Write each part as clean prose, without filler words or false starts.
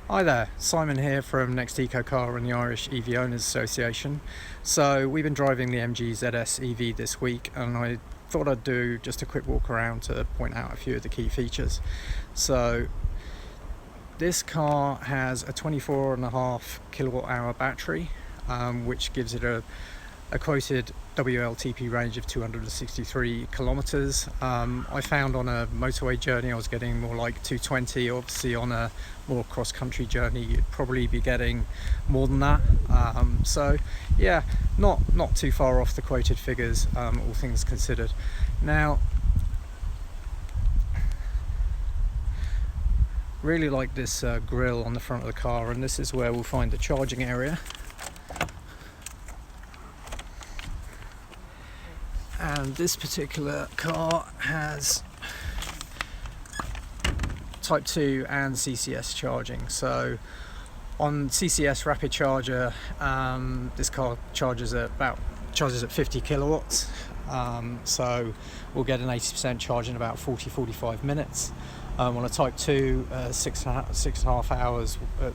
Hi there, Simon here from Next Eco Car and the Irish EV Owners Association. So we've been driving the MG ZS EV this week, and I thought I'd do just a quick walk around to point out a few of the key features. So this car has a 24.5 kilowatt hour battery, which gives it a quoted WLTP range of 263 kilometers. I found on a motorway journey I was getting more like 220. Obviously on a more cross-country journey you'd probably be getting more than that. So yeah, not too far off the quoted figures, all things considered. Now, really like this grille on the front of the car, and this is where we'll find the charging area. And this particular car has Type 2 and CCS charging. So on CCS rapid charger, this car charges at 50 kilowatts. So we'll get an 80% charge in about 40-45 minutes. On a Type 2, 6.5 hours at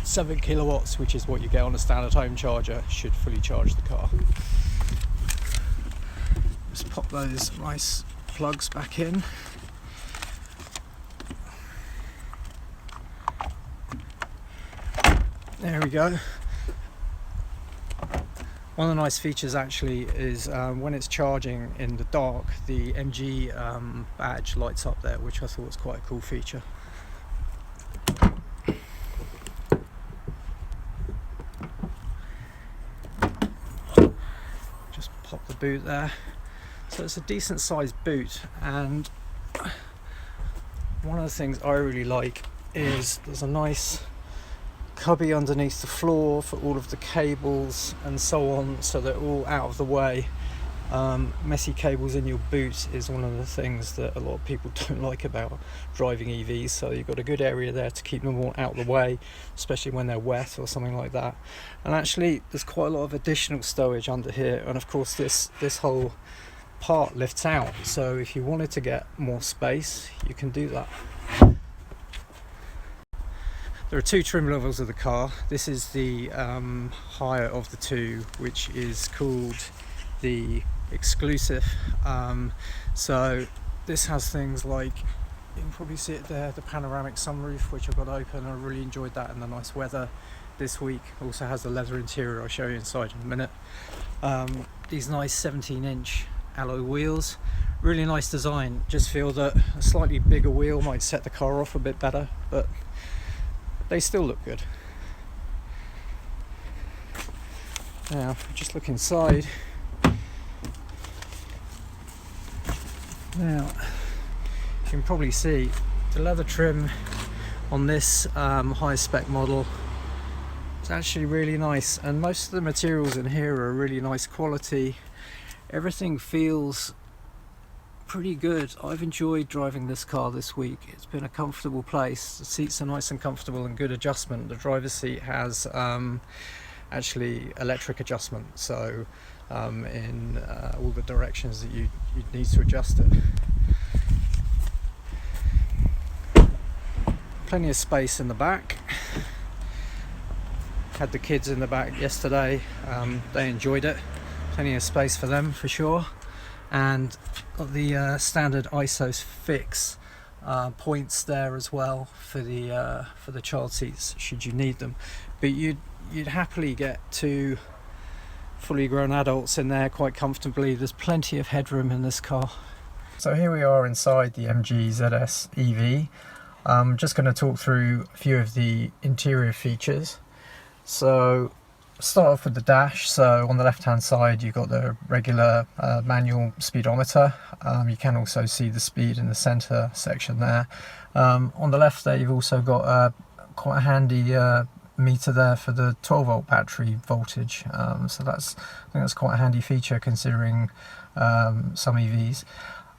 7 kilowatts, which is what you get on a standard home charger, should fully charge the car. Just pop those nice plugs back in. There we go. One of the nice features actually is when it's charging in the dark, the MG badge lights up there, which I thought was quite a cool feature. Just pop the boot there. So it's a decent sized boot, and one of the things I really like is there's a nice cubby underneath the floor for all of the cables and so on, so they're all out of the way. Messy cables in your boot is one of the things that a lot of people don't like about driving EVs, so you've got a good area there to keep them all out of the way, especially when they're wet or something like that. And actually there's quite a lot of additional stowage under here, and of course this whole part lifts out, so if you wanted to get more space you can do that. There are two trim levels of the car. This is the higher of the two, which is called the exclusive. So this has things like, you can probably see it there, the panoramic sunroof, which I've got open. I really enjoyed that in the nice weather this week. Also has the leather interior, I'll show you inside in a minute. These nice 17-inch alloy wheels, really nice design. Just feel that a slightly bigger wheel might set the car off a bit better, but they still look good. Now just look inside. Now you can probably see the leather trim on this high spec model. It's actually really nice, and most of the materials in here are really nice quality. Everything feels pretty good. I've enjoyed driving this car this week. It's been a comfortable place. The seats are nice and comfortable and good adjustment. The driver's seat has actually electric adjustment, so in all the directions that you need to adjust it. Plenty of space in the back. Had the kids in the back yesterday. They enjoyed it. Plenty of space for them for sure. And got the standard ISOFIX points there as well for the child seats should you need them. But you'd happily get two fully grown adults in there quite comfortably. There's plenty of headroom in this car. So here we are inside the MG ZS EV. I'm just going to talk through a few of the interior features. So start off with the dash. So on the left hand side you've got the regular manual speedometer. You can also see the speed in the center section there. On the left there you've also got quite a handy meter there for the 12-volt battery voltage. So I think that's quite a handy feature considering some EVs.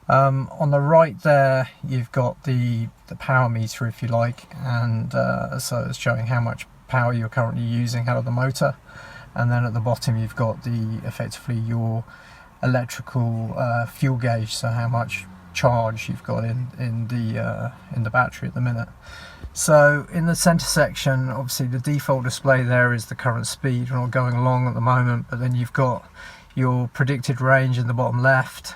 On the right there you've got the power meter, if you like, and so it's showing how much power you're currently using out of the motor. And then at the bottom you've got effectively your electrical fuel gauge, so how much charge you've got in the battery at the minute. So in the center section, obviously the default display there is the current speed. We're not going along at the moment, but then you've got your predicted range in the bottom left.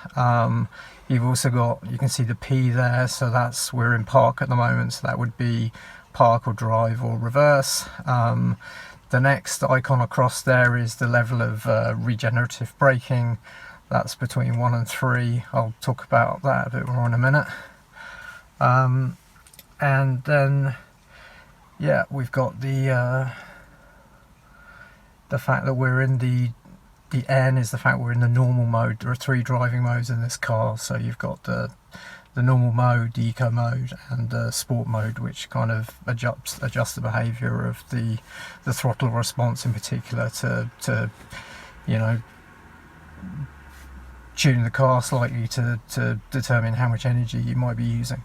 You've also got, you can see the P there, so we're in park at the moment, so that would be park or drive or reverse. The next icon across there is the level of regenerative braking. That's between 1 and 3. I'll talk about that a bit more in a minute. And then, yeah, we've got the fact that we're in the N is the fact we're in the normal mode. There are 3 driving modes in this car, so you've got the normal mode, the eco mode, and the sport mode, which kind of adjusts the behaviour of the throttle response in particular to you know, tune the car slightly to determine how much energy you might be using.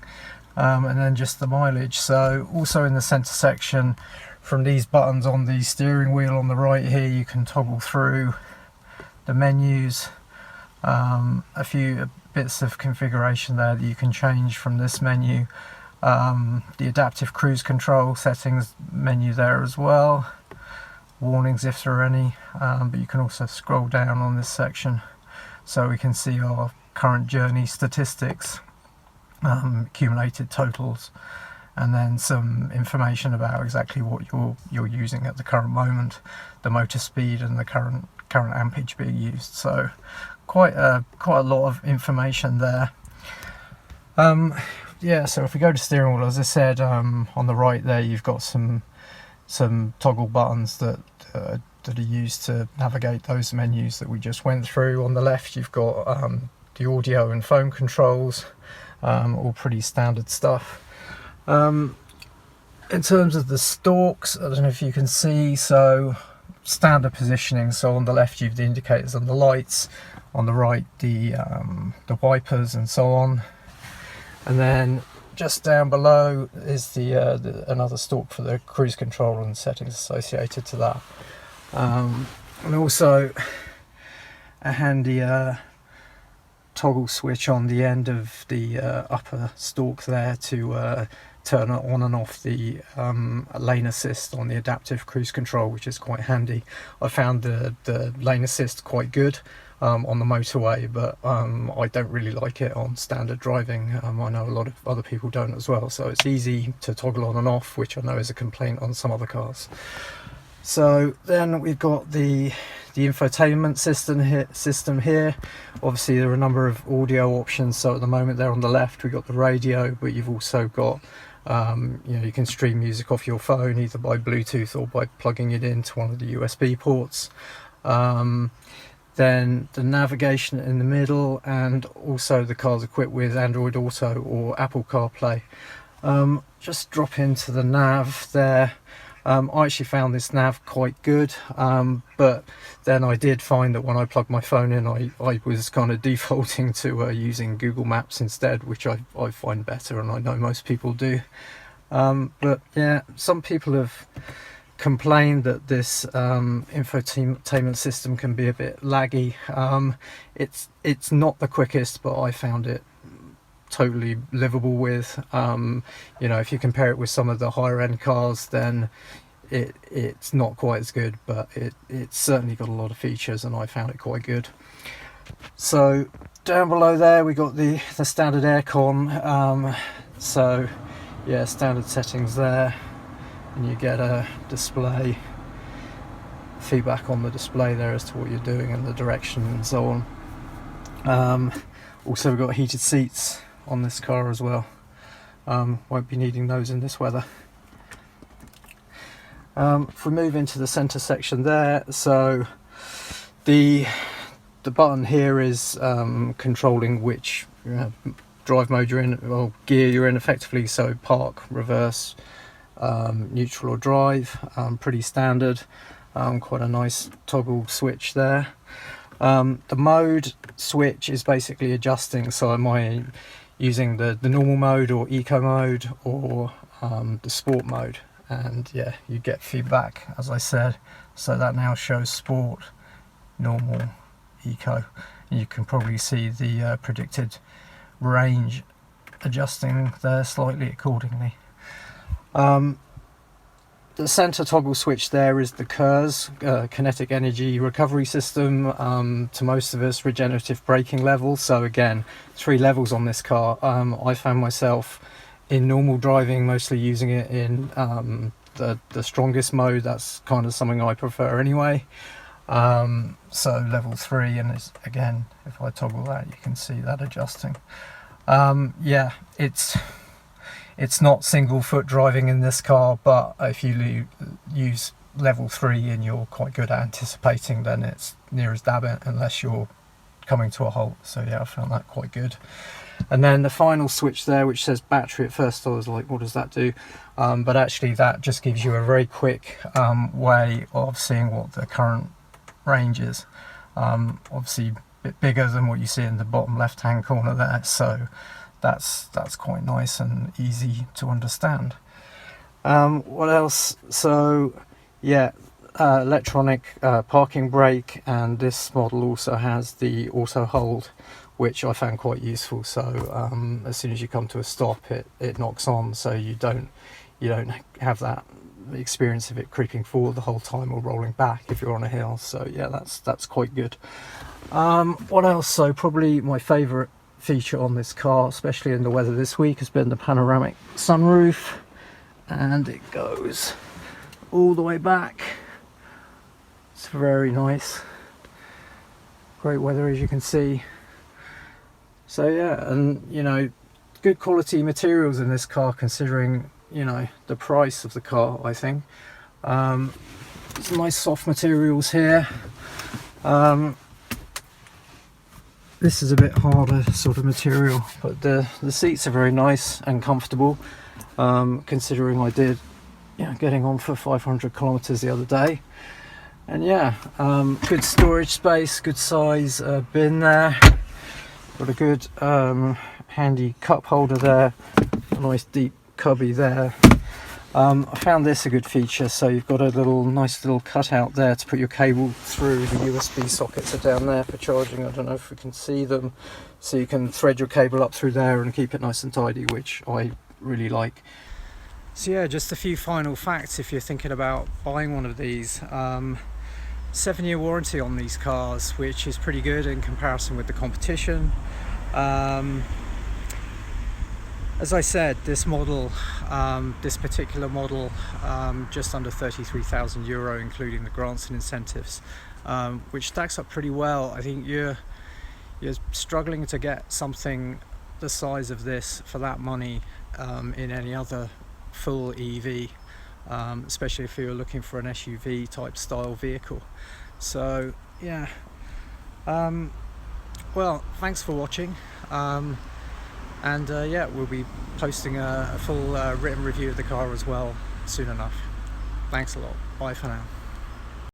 And then just the mileage. So also in the center section, from these buttons on the steering wheel on the right here, you can toggle through the menus. A few bits of configuration there that you can change from this menu. The adaptive cruise control settings menu there as well. Warnings if there are any, but you can also scroll down on this section so we can see our current journey statistics, accumulated totals, and then some information about exactly what you're using at the current moment, the motor speed and the current ampage being used. So quite a lot of information there. Yeah, so if we go to steering wheel, as I said, on the right there you've got some toggle buttons that are used to navigate those menus that we just went through. On the left you've got the audio and phone controls, all pretty standard stuff. In terms of the stalks, I don't know if you can see, so standard positioning. So on the left you've the indicators on the lights, on the right the wipers and so on, and then just down below is the another stalk for the cruise control and settings associated to that, and also a handy toggle switch on the end of the upper stalk there to turn on and off the lane assist on the adaptive cruise control, which is quite handy. I found the lane assist quite good on the motorway, but I don't really like it on standard driving. I know a lot of other people don't as well, so it's easy to toggle on and off, which I know is a complaint on some other cars. So then we've got the infotainment system here. Obviously there are a number of audio options. So at the moment there on the left we've got the radio, but you've also got you know, you can stream music off your phone either by Bluetooth or by plugging it into one of the USB ports. Then the navigation in the middle, and also the car's equipped with Android Auto or Apple CarPlay. Just drop into the nav there. I actually found this nav quite good, but then I did find that when I plugged my phone in, I was kind of defaulting to using Google Maps instead, which I find better, and I know most people do. But yeah, some people have complained that this infotainment system can be a bit laggy. It's not the quickest, but I found it totally livable with. You know, if you compare it with some of the higher end cars, then it's not quite as good, but it's certainly got a lot of features, and I found it quite good. So down below there we got the standard aircon. So yeah, standard settings there, and you get a display feedback on the display there as to what you're doing and the direction and so on. Also we've got heated seats on this car as well. Won't be needing those in this weather. If we move into the center section there, so the button here is controlling which drive mode you're in, or gear you're in effectively, so park, reverse, neutral or drive. Pretty standard. Quite a nice toggle switch there. The mode switch is basically adjusting, so am I using the normal mode or eco mode or the sport mode, and yeah, you get feedback as I said. So that now shows sport, normal, eco. You can probably see the predicted range adjusting there slightly accordingly. The center toggle switch there is the KERS, kinetic energy recovery system. To most of us, regenerative braking level. So again, 3 levels on this car. I found myself in normal driving mostly using it in the strongest mode. That's kind of something I prefer anyway. So level 3, and it's, again, if I toggle that, you can see that adjusting. Yeah, it's not single foot driving in this car, but if you use level 3 and you're quite good at anticipating, then it's near as dab it unless you're coming to a halt. So yeah, I found that quite good. And then the final switch there, which says battery, at first I was like, what does that do? But actually that just gives you a very quick way of seeing what the current range is. Obviously a bit bigger than what you see in the bottom left hand corner there, so that's quite nice and easy to understand. What else? So yeah, electronic parking brake, and this model also has the auto hold, which I found quite useful. So as soon as you come to a stop, it knocks on, so you don't have that experience of it creeping forward the whole time or rolling back if you're on a hill. So yeah, that's quite good. What else? So probably my favorite feature on this car, especially in the weather this week, has been the panoramic sunroof, and it goes all the way back. It's very nice, great weather as you can see. So yeah, and you know, good quality materials in this car considering, you know, the price of the car, I think. Some nice soft materials here. This is a bit harder sort of material, but the seats are very nice and comfortable, considering I did, you know, getting on for 500 kilometers the other day. And yeah, good storage space, good size bin there. Got a good handy cup holder there, a nice deep cubby there. I found this a good feature, so you've got a nice little cutout there to put your cable through. The USB sockets are down there for charging. I don't know if we can see them, so you can thread your cable up through there and keep it nice and tidy, which I really like. So yeah, just a few final facts if you're thinking about buying one of these. 7-year warranty on these cars, which is pretty good in comparison with the competition. As I said, this model, this particular model, just under €33,000, including the grants and incentives, which stacks up pretty well. I think you're struggling to get something the size of this for that money in any other full EV, especially if you're looking for an SUV type style vehicle. So yeah, well, thanks for watching. And yeah, we'll be posting a full written review of the car as well soon enough. Thanks a lot. Bye for now.